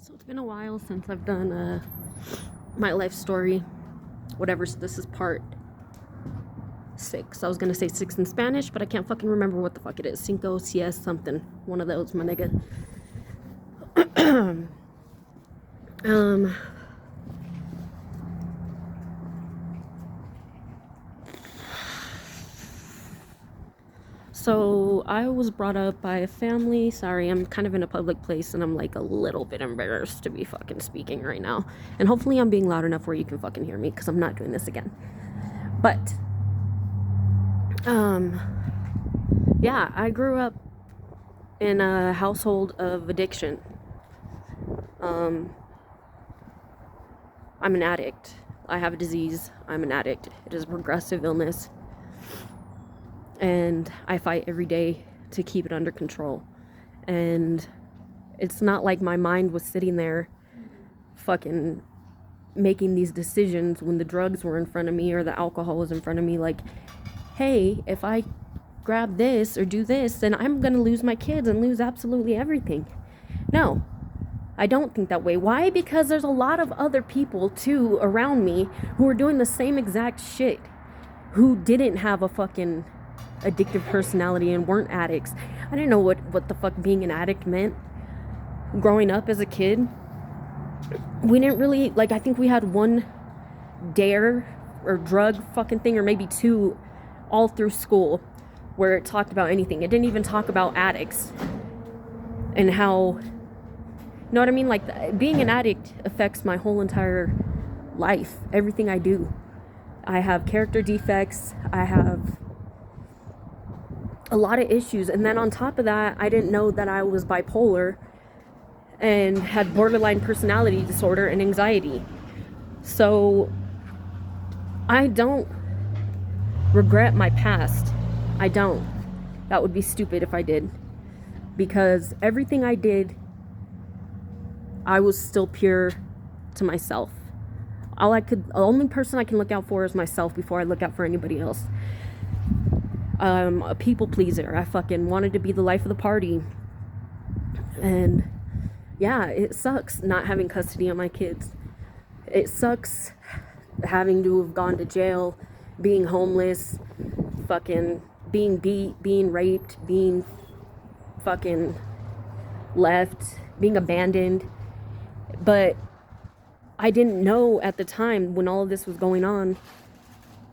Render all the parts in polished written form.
So it's been a while since I've done my life story. Whatever, so this is part 6. I was gonna say 6 in Spanish, but I can't fucking remember what the fuck it is. Cinco, sies, something. One of those, my nigga. um... So I was brought up by a family. Sorry, I'm kind of in a public place and I'm like a little bit embarrassed to be fucking speaking right now. And hopefully I'm being loud enough where you can fucking hear me, because I'm not doing this again. But, yeah, I grew up in a household of addiction. I'm an addict. I have a disease. I'm an addict. It is a progressive illness. And I fight every day to keep it under control. And it's not like my mind was sitting there fucking making these decisions when the drugs were in front of me or the alcohol was in front of me, like, hey, if I grab this or do this, then I'm gonna lose my kids and lose absolutely everything. No, I don't think that way. Why? Because there's a lot of other people too around me who are doing the same exact shit, who didn't have a fucking addictive personality and weren't addicts. I didn't know what the fuck being an addict meant growing up as a kid. We didn't really, like, I think we had one dare or drug fucking thing, or maybe 2 all through school, where it talked about anything. It didn't even talk about addicts and how, you know what I mean? Like, being an addict affects my whole entire life, everything I do. I have character defects, I have a lot of issues, and then on top of that, I didn't know that I was bipolar and had borderline personality disorder and anxiety. So I don't regret my past. I don't. That would be stupid if I did, because everything I did, I was still pure to myself. The only person I can look out for is myself before I look out for anybody else. A people pleaser. I fucking wanted to be the life of the party. And yeah, it sucks not having custody of my kids. It sucks having to have gone to jail, being homeless, fucking being beat, being raped, being fucking left, being abandoned. But I didn't know at the time when all of this was going on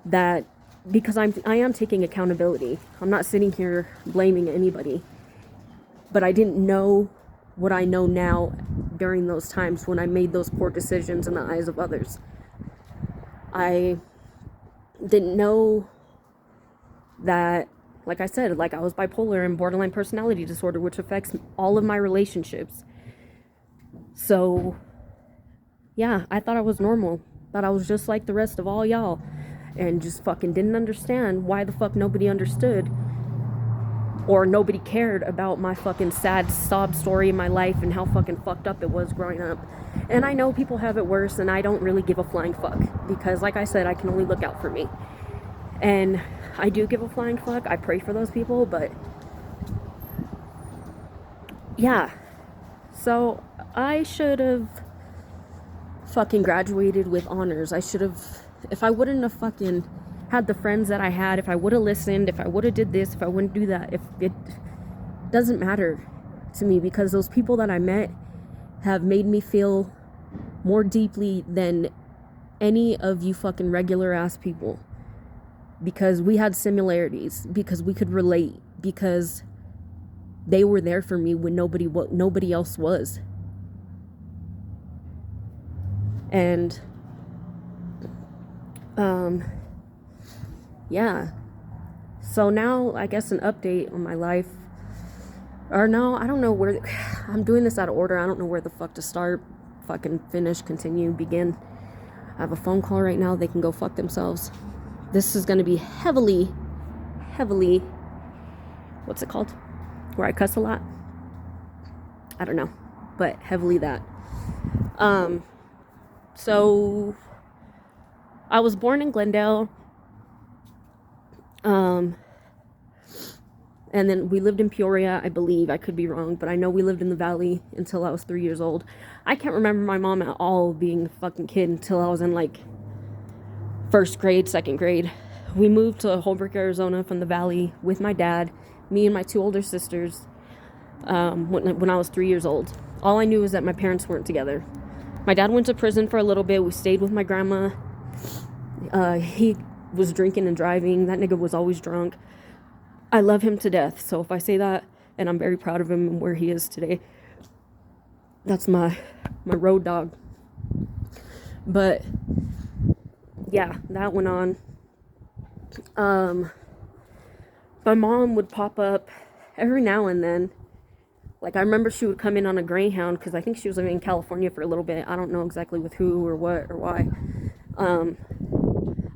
that, because I am taking accountability. I'm not sitting here blaming anybody. But I didn't know what I know now during those times when I made those poor decisions in the eyes of others. I didn't know that, like I said, like, I was bipolar and borderline personality disorder, which affects all of my relationships. So, yeah, I thought I was normal. Thought I was just like the rest of all y'all. And just fucking didn't understand why the fuck nobody understood or nobody cared about my fucking sad sob story in my life and how fucking fucked up it was growing up. And I know people have it worse, and I don't really give a flying fuck, because like I said, I can only look out for me. And I do give a flying fuck. I pray for those people, but yeah. So I should have fucking graduated with honors. I should have, if I wouldn't have fucking had the friends that I had, if I would have listened, if I would have did this, if I wouldn't do that, if it doesn't matter to me, because those people that I met have made me feel more deeply than any of you fucking regular ass people, because we had similarities, because we could relate, because they were there for me when nobody else was. And yeah, so now I guess an update on my life, or no, I don't know where, I'm doing this out of order. I don't know where the fuck to start, fucking finish, continue, begin. I have a phone call right now. They can go fuck themselves. This is gonna be heavily, what's it called, where I cuss a lot? I don't know, but heavily that. So I was born in Glendale. And then we lived in Peoria, I believe. I could be wrong, but I know we lived in the valley until I was 3 years old. I can't remember my mom at all being a fucking kid until I was in like first grade, second grade. We moved to Holbrook, Arizona from the valley with my dad, me and my 2 older sisters, when I was 3 years old. All I knew was that my parents weren't together. My dad went to prison for a little bit. We stayed with my grandma. He was drinking and driving. That nigga was always drunk. I love him to death. So if I say that, and I'm very proud of him and where he is today, that's my road dog. But yeah, that went on. My mom would pop up every now and then. Like, I remember she would come in on a Greyhound, because I think she was living in California for a little bit. I don't know exactly with who or what or why.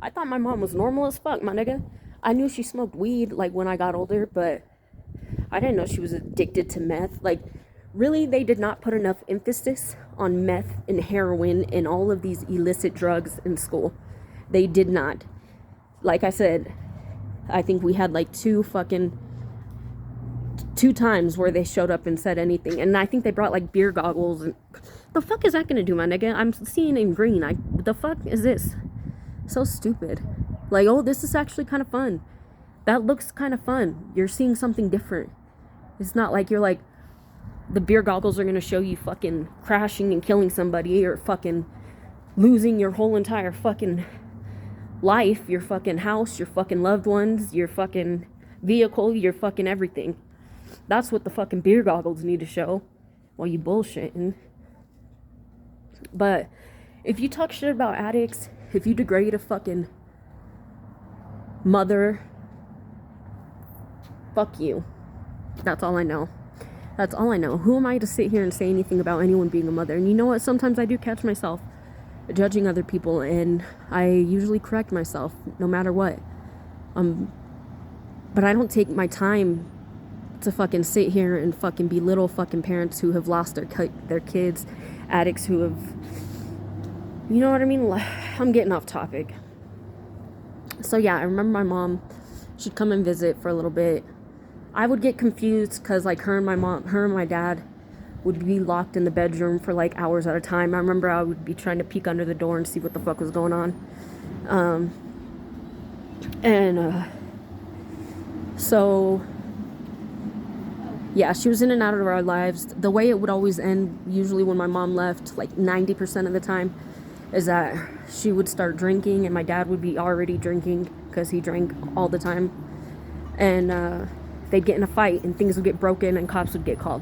I thought my mom was normal as fuck, my nigga. I knew she smoked weed, like, when I got older, but I didn't know she was addicted to meth. Like, really, they did not put enough emphasis on meth and heroin and all of these illicit drugs in school. They did not. Like I said, I think we had like two times where they showed up and said anything. And I think they brought like beer goggles. And the fuck is that gonna do, my nigga? I'm seeing in green. The fuck is this? So stupid. Like, oh, this is actually kind of fun. That looks kind of fun. You're seeing something different. It's not like you're like, the beer goggles are gonna show you fucking crashing and killing somebody, or fucking losing your whole entire fucking life, your fucking house, your fucking loved ones, your fucking vehicle, your fucking everything. That's what the fucking beer goggles need to show while you bullshitting. But if you talk shit about addicts, if you degrade a fucking mother, fuck you. That's all I know. That's all I know. Who am I to sit here and say anything about anyone being a mother? And you know what? Sometimes I do catch myself judging other people, and I usually correct myself no matter what. But I don't take my time to fucking sit here and fucking belittle fucking parents who have lost their kids, addicts who have, you know what I mean? I'm getting off topic. So yeah, I remember my mom, she'd come and visit for a little bit. I would get confused because like her and my dad would be locked in the bedroom for like hours at a time. I remember I would be trying to peek under the door and see what the fuck was going on. So yeah, she was in and out of our lives. The way it would always end, usually when my mom left, like 90% of the time, is that she would start drinking and my dad would be already drinking because he drank all the time. And they'd get in a fight and things would get broken and cops would get called.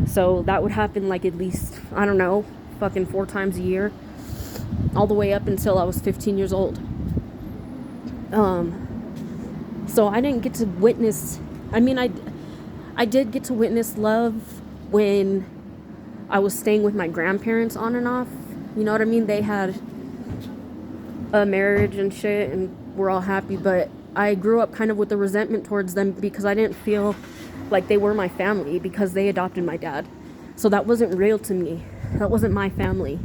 So that would happen like at least, I don't know, fucking 4 times a year, all the way up until I was 15 years old. So I didn't get to witness, I mean, I did get to witness love when I was staying with my grandparents on and off. You know what I mean? They had a marriage and shit and we're all happy, but I grew up kind of with the resentment towards them because I didn't feel like they were my family because they adopted my dad. So that wasn't real to me. That wasn't my family.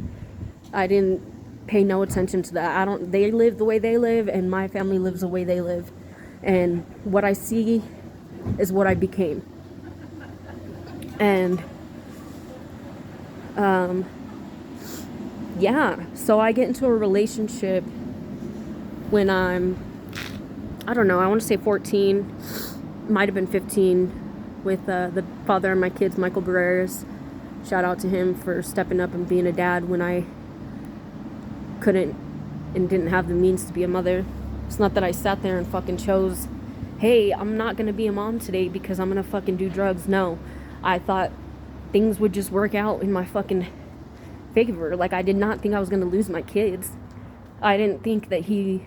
I didn't pay no attention to that. They live the way they live and my family lives the way they live. And what I see is what I became. And yeah, so I get into a relationship when I'm, I don't know, I want to say 14, might have been 15, with the father of my kids, Michael Barreras. Shout out to him for stepping up and being a dad when I couldn't and didn't have the means to be a mother. It's not that I sat there and fucking chose, hey, I'm not going to be a mom today because I'm going to fucking do drugs. No, I thought things would just work out in my fucking favor. Like, I did not think I was going to lose my kids. I didn't think that he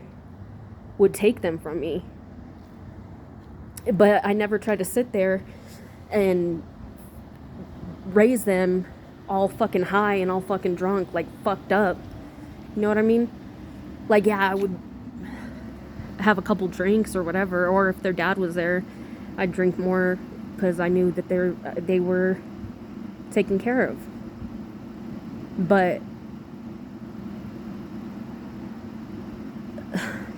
would take them from me. But I never tried to sit there and raise them all fucking high and all fucking drunk, like fucked up. You know what I mean? Like, yeah, I would have a couple drinks or whatever, or if their dad was there, I'd drink more because I knew that they were taken care of. But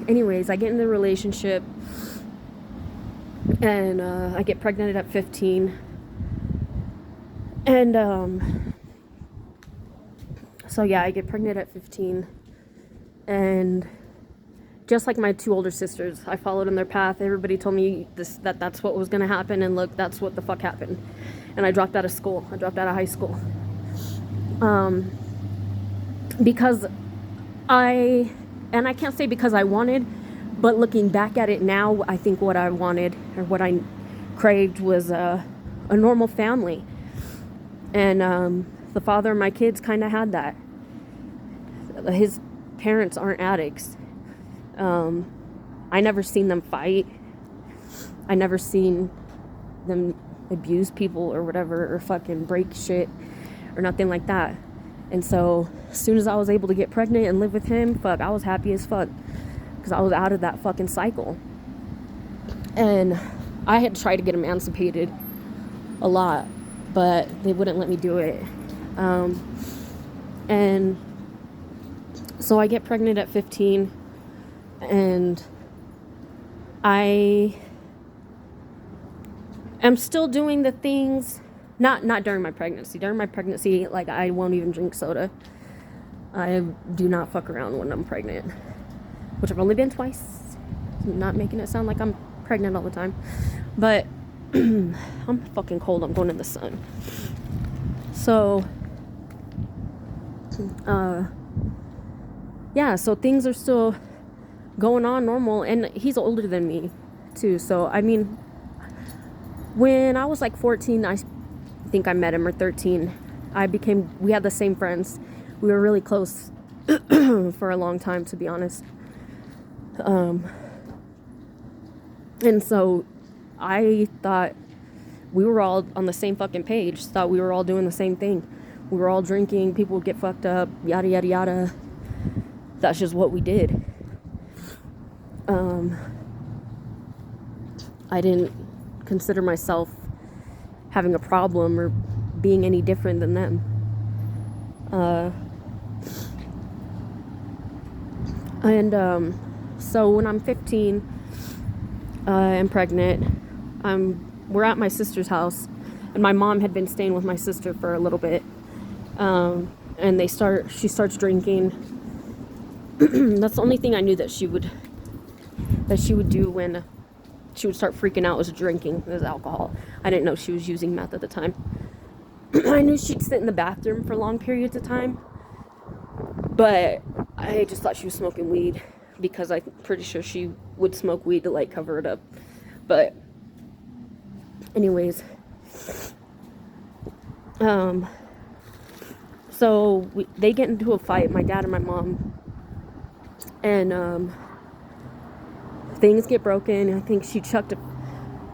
anyways, I get in the relationship And I get pregnant at 15. And so yeah, I get pregnant at 15. And just like my 2 older sisters, I followed in their path. Everybody told me that's what was going to happen, and look, that's what the fuck happened. And I dropped out of school. I dropped out of high school. Because I can't say because I wanted, but looking back at it now, I think what I wanted or what I craved was a normal family. And the father of my kids kind of had that. His parents aren't addicts. I never seen them fight. I never seen them abuse people or whatever, or fucking break shit or nothing like that. And so as soon as I was able to get pregnant and live with him, fuck, I was happy as fuck, because I was out of that fucking cycle. And I had tried to get emancipated a lot, but they wouldn't let me do it. And so I get pregnant at 15, and I am still doing the things, not during my pregnancy. During my pregnancy, like, I won't even drink soda. I do not fuck around when I'm pregnant, which I've only been twice. I'm not making it sound like I'm pregnant all the time, but I'm fucking cold. I'm going in the sun. So, yeah, so things are still going on normal, and he's older than me too. So, I mean, when I was like 14, I think I met him, or 13, we had the same friends. We were really close for a long time, to be honest. And so I thought we were all on the same fucking page, thought we were all doing the same thing. We were all drinking, people would get fucked up, yada, yada, yada. That's just what we did. I didn't consider myself having a problem or being any different than them. So when I'm 15, I'm pregnant. We're at my sister's house, and my mom had been staying with my sister for a little bit. And she starts drinking. That's the only thing I knew that she would do when she would start freaking out, was drinking, was alcohol. I didn't know she was using meth at the time. I knew she'd sit in the bathroom for long periods of time, but I just thought she was smoking weed, because I'm pretty sure she would smoke weed to like cover it up. But anyways, so they get into a fight, my dad and my mom, and things get broken. I think she chucked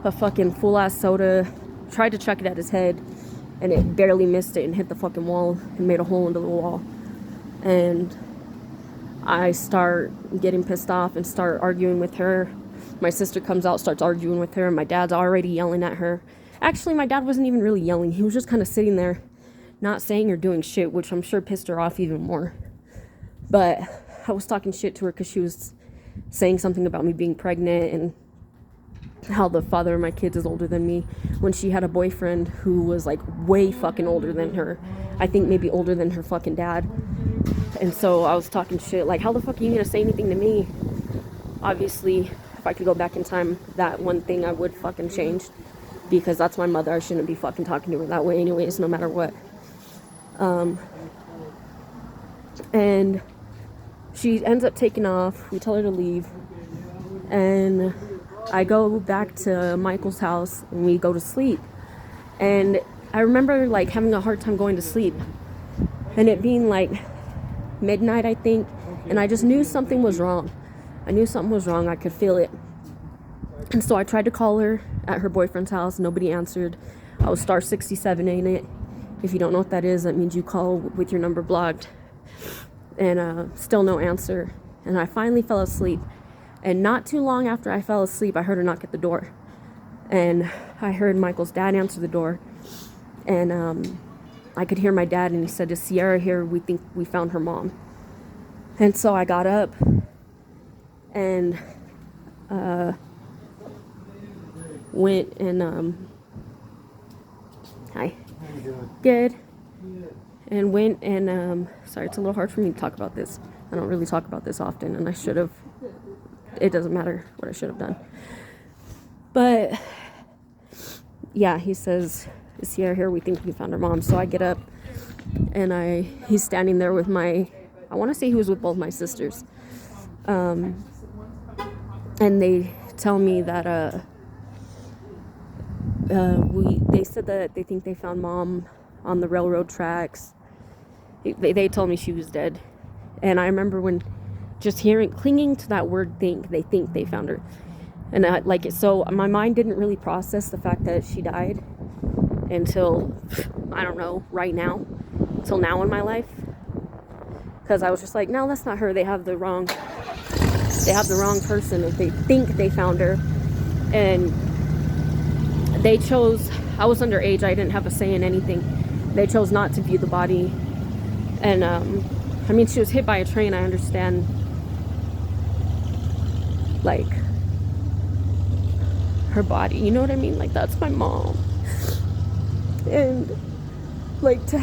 a fucking full ass soda, tried to chuck it at his head, and it barely missed it and hit the fucking wall and made a hole into the wall. And I start getting pissed off and start arguing with her. My sister comes out, starts arguing with her, and my dad's already yelling at her. Actually, my dad wasn't even really yelling. He was just kind of sitting there, not saying or doing shit, which I'm sure pissed her off even more. But I was talking shit to her because she was saying something about me being pregnant and how the father of my kids is older than me, when she had a boyfriend who was like way fucking older than her. I think maybe older than her fucking dad. And so I was talking shit, like, how the fuck are you gonna say anything to me? Obviously, if I could go back in time, that one thing I would fucking change, because that's my mother. I shouldn't be fucking talking to her that way anyways, no matter what. And she ends up taking off. We tell her to leave, and I go back to Michael's house, and we go to sleep. And I remember like having a hard time going to sleep, and it being like midnight, I think, and I just knew something was wrong. I could feel it. And so I tried to call her at her boyfriend's house. Nobody answered. I was star 67 in it. If you don't know what that is, that means you call with your number blocked. And still no answer. And I finally fell asleep. And not too long after I fell asleep, I heard her knock at the door. And I heard Michael's dad answer the door. And I could hear my dad, and he said, "Is Sierra here? We think we found her mom." And so I got up, and went and hi. How you doing? Good. Good. And went and sorry, it's a little hard for me to talk about this. I don't really talk about this often, and I should have. It doesn't matter what I should have done. But yeah, he says, "Is Sierra here? We think we found her mom." So I get up, and he's standing there with I want to say he was with both my sisters, and they tell me that they said that they think they found mom on the railroad tracks. They told me she was dead, and I remember when just clinging to that word "think." They think they found her, and so my mind didn't really process the fact that she died until I don't know, right now, until now in my life, because I was just like, no, that's not her. They have the wrong person if they think they found her. And they chose, I was underage, I didn't have a say in anything. They chose not to view the body. And I mean, she was hit by a train. I understand, like, her body, you know what I mean? Like, that's my mom. And like, to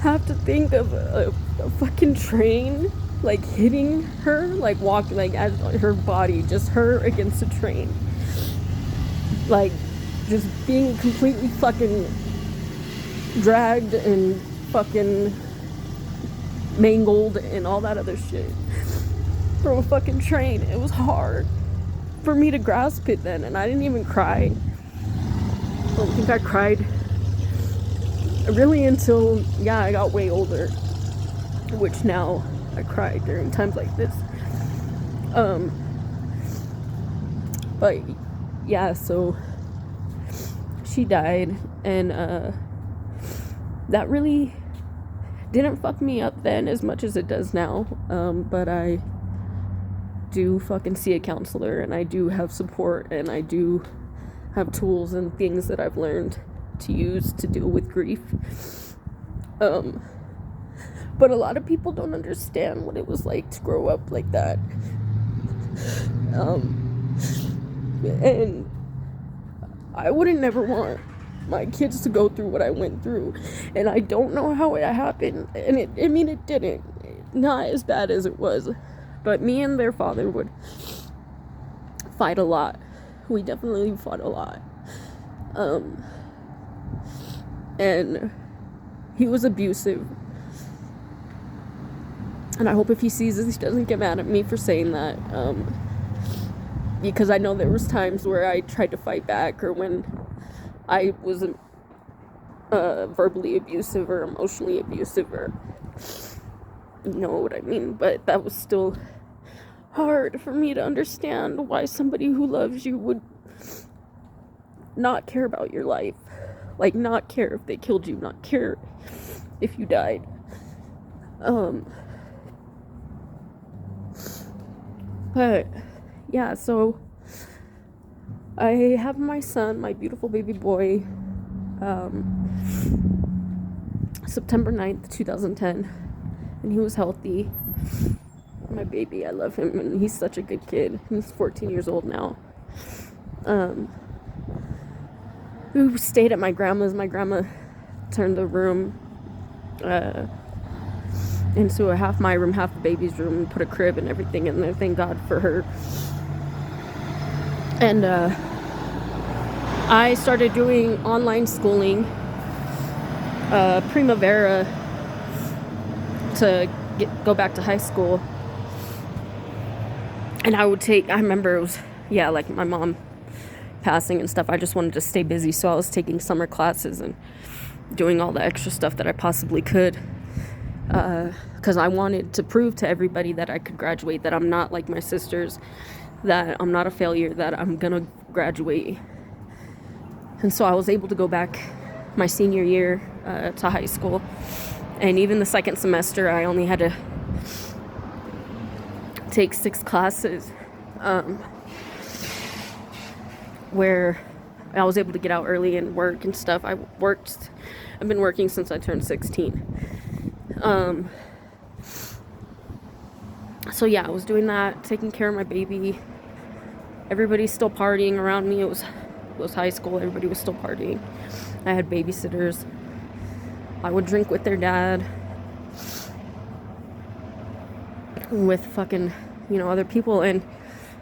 have to think of a fucking train like hitting her, like walking, like as her body, just her against a train, like just being completely fucking dragged and fucking mangled and all that other shit from a fucking train. It was hard for me to grasp it then, and I didn't even cry. I don't think I cried really until I got way older, which now I cry during times like this. But yeah, so she died, and that really didn't fuck me up then as much as it does now. But I do fucking see a counselor, and I do have support, and I do have tools and things that I've learned to use to deal with grief. But a lot of people don't understand what it was like to grow up like that. And I wouldn't never want my kids to go through what I went through. And I don't know how it happened. And it didn't. Not as bad as it was. But me and their father would fight a lot. We definitely fought a lot. And he was abusive. And I hope if he sees this, he doesn't get mad at me for saying that. Because I know there was times where I tried to fight back, or when I was verbally abusive or emotionally abusive, or you know what I mean. But that was still hard for me to understand why somebody who loves you would not care about your life. Like, not care if they killed you, not care if you died. But yeah, so I have my son, my beautiful baby boy, September 9th, 2010, and he was healthy. My baby, I love him, and he's such a good kid. He's 14 years old now. We stayed at my grandma's. My grandma turned the room into a half my room, half the baby's room, and put a crib and everything in there. Thank God for her. And I started doing online schooling, Primavera, to go back to high school. And I remember it was, like my mom passing and stuff. I just wanted to stay busy, so I was taking summer classes and doing all the extra stuff that I possibly could, because I wanted to prove to everybody that I could graduate, that I'm not like my sisters, that I'm not a failure, that I'm gonna graduate. And so I was able to go back my senior year to high school, and even the second semester I only had to take 6 classes, where I was able to get out early and work and stuff. I've been working since I turned 16. So yeah, I was doing that, taking care of my baby. Everybody's still partying around me. It was It was high school. Everybody was still partying. I had babysitters. I would drink with their dad, with fucking, other people. And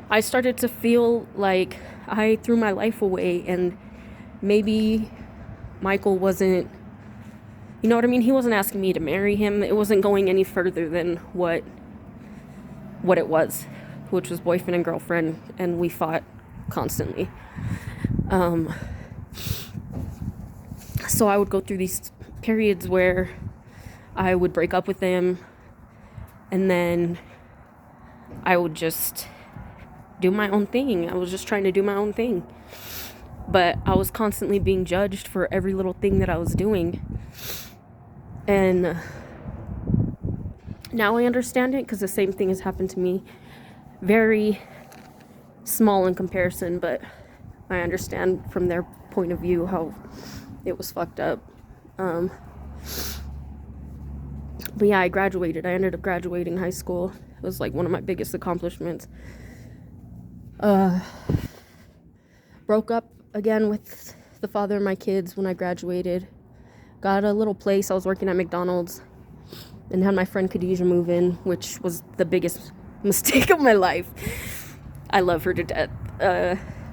I started to feel like I threw my life away, and maybe Michael wasn't, you know what I mean? He wasn't asking me to marry him. It wasn't going any further than what it was, which was boyfriend and girlfriend, and we fought constantly. So I would go through these periods where I would break up with him, and then I would just do my own thing. I was just trying to do my own thing. But I was constantly being judged for every little thing that I was doing. And now I understand it, because the same thing has happened to me. Very small in comparison, but I understand from their point of view how it was fucked up. But yeah, I graduated. I ended up graduating high school. It was like one of my biggest accomplishments. Broke up again with the father of my kids when I graduated. Got a little place. I was working at McDonald's and had my friend Khadijah move in, which was the biggest mistake of my life. I love her to death.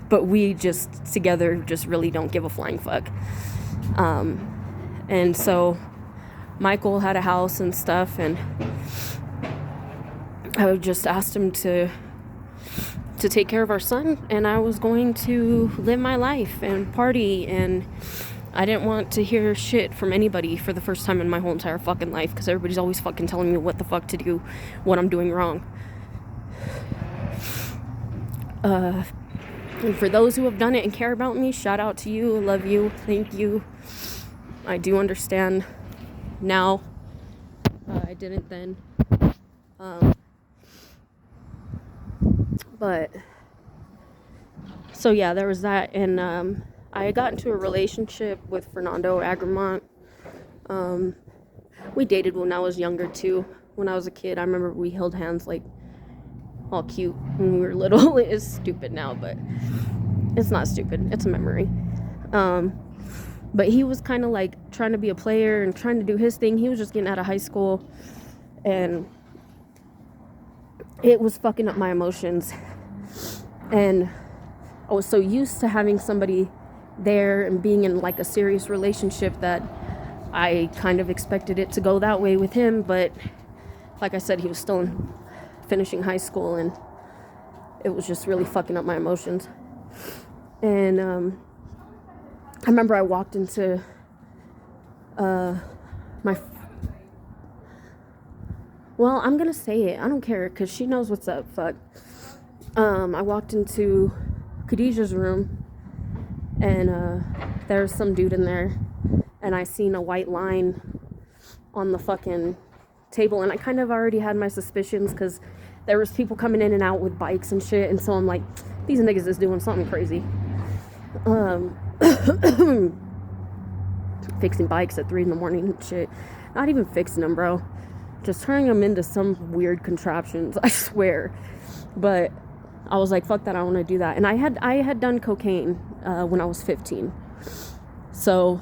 But we just together just really don't give a flying fuck. And so Michael had a house and stuff, and I just asked him to take care of our son, and I was going to live my life and party, and I didn't want to hear shit from anybody for the first time in my whole entire fucking life, because everybody's always fucking telling me what the fuck to do, what I'm doing wrong. And for those who have done it and care about me, shout out to you, love you, thank you. I do understand now. I didn't then. But so yeah, there was that. And I got into a relationship with Fernando Agramont. We dated when I was younger too. When I was a kid, I remember we held hands like all cute when we were little. It is stupid now, but it's not stupid. It's a memory. But he was kind of like trying to be a player and trying to do his thing. He was just getting out of high school, and it was fucking up my emotions. And I was so used to having somebody there and being in like a serious relationship that I kind of expected it to go that way with him. But like I said, he was still finishing high school, and it was just really fucking up my emotions. And I remember I walked into I'm gonna say it, I don't care, because she knows what's up. Fuck. I walked into Khadijah's room, and there was some dude in there, and I seen a white line on the fucking table, and I kind of already had my suspicions, because there was people coming in and out with bikes and shit, and so I'm like, these niggas is doing something crazy. Fixing bikes at 3 a.m. and shit. Not even fixing them, bro. Just turning them into some weird contraptions, I swear. But I was like, fuck that, I want to do that. And I had done cocaine when I was 15. So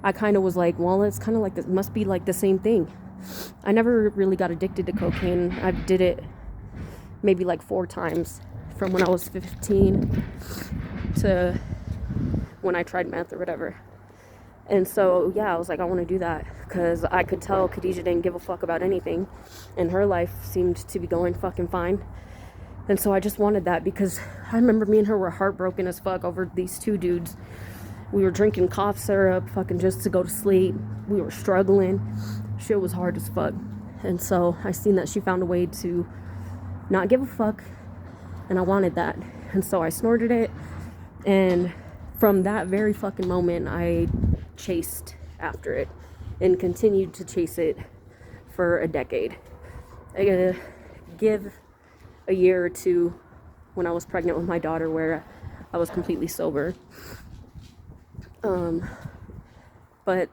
I kind of was like, well, it's kind of like this, must be like the same thing. I never really got addicted to cocaine. I did it maybe like 4 times from when I was 15 to when I tried meth or whatever. And so, yeah, I was like, I want to do that, because I could tell Khadijah didn't give a fuck about anything, and her life seemed to be going fucking fine. And so I just wanted that, because I remember me and her were heartbroken as fuck over these 2 dudes. We were drinking cough syrup fucking just to go to sleep. We were struggling. Shit was hard as fuck. And so I seen that she found a way to not give a fuck, and I wanted that. And so I snorted it, and from that very fucking moment, I chased after it and continued to chase it for a decade. I gotta give a year or 2 when I was pregnant with my daughter where I was completely sober. But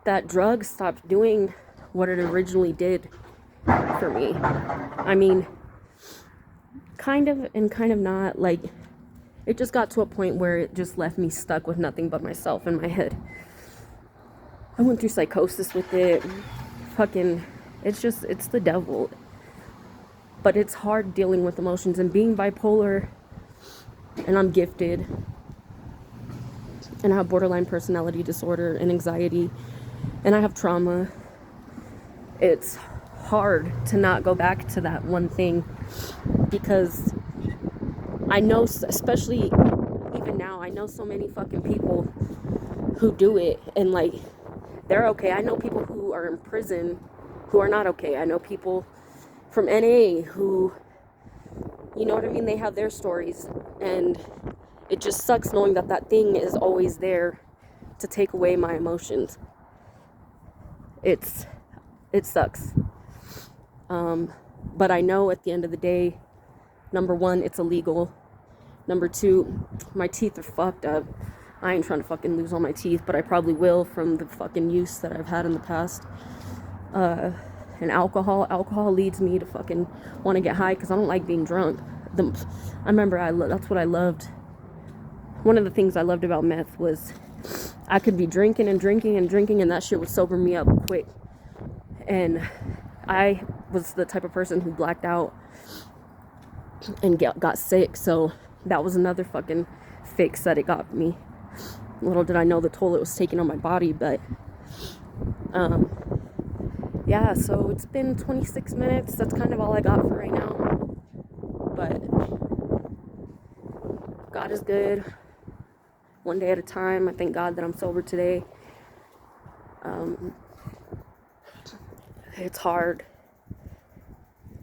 that drug stopped doing what it originally did for me. I mean, kind of and kind of not. Like, it just got to a point where it just left me stuck with nothing but myself in my head. I went through psychosis with it. Fucking, it's the devil. But it's hard dealing with emotions, and being bipolar, and I'm gifted, and I have borderline personality disorder and anxiety, and I have trauma. It's hard to not go back to that one thing, because I know, especially even now, I know so many fucking people who do it, and like, they're okay. I know people who are in prison who are not okay. I know people from NA who, you know what I mean, they have their stories, and it just sucks knowing that that thing is always there to take away my emotions. It sucks. But I know at the end of the day, number one, it's illegal. Number two, my teeth are fucked up. I ain't trying to fucking lose all my teeth, but I probably will from the fucking use that I've had in the past. And alcohol leads me to fucking want to get high, because I don't like being drunk. I remember that's what I loved. One of the things I loved about meth was I could be drinking and drinking and drinking, and that shit would sober me up quick. And I was the type of person who blacked out and got sick, so that was another fucking fix that it got me. Little did I know the toll it was taking on my body, but yeah, so it's been 26 minutes. That's kind of all I got for right now. But God is good. One day at a time. I thank God that I'm sober today. It's hard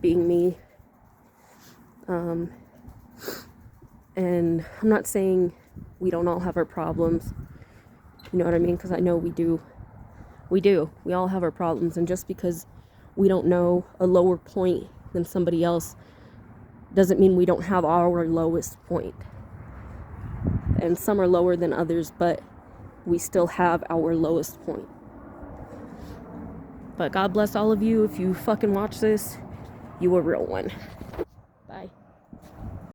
being me. And I'm not saying we don't all have our problems. You know what I mean? Because I know we do. We do. We all have our problems. And just because we don't know a lower point than somebody else doesn't mean we don't have our lowest point. And some are lower than others, but we still have our lowest point. But God bless all of you. If you fucking watch this, you a real one.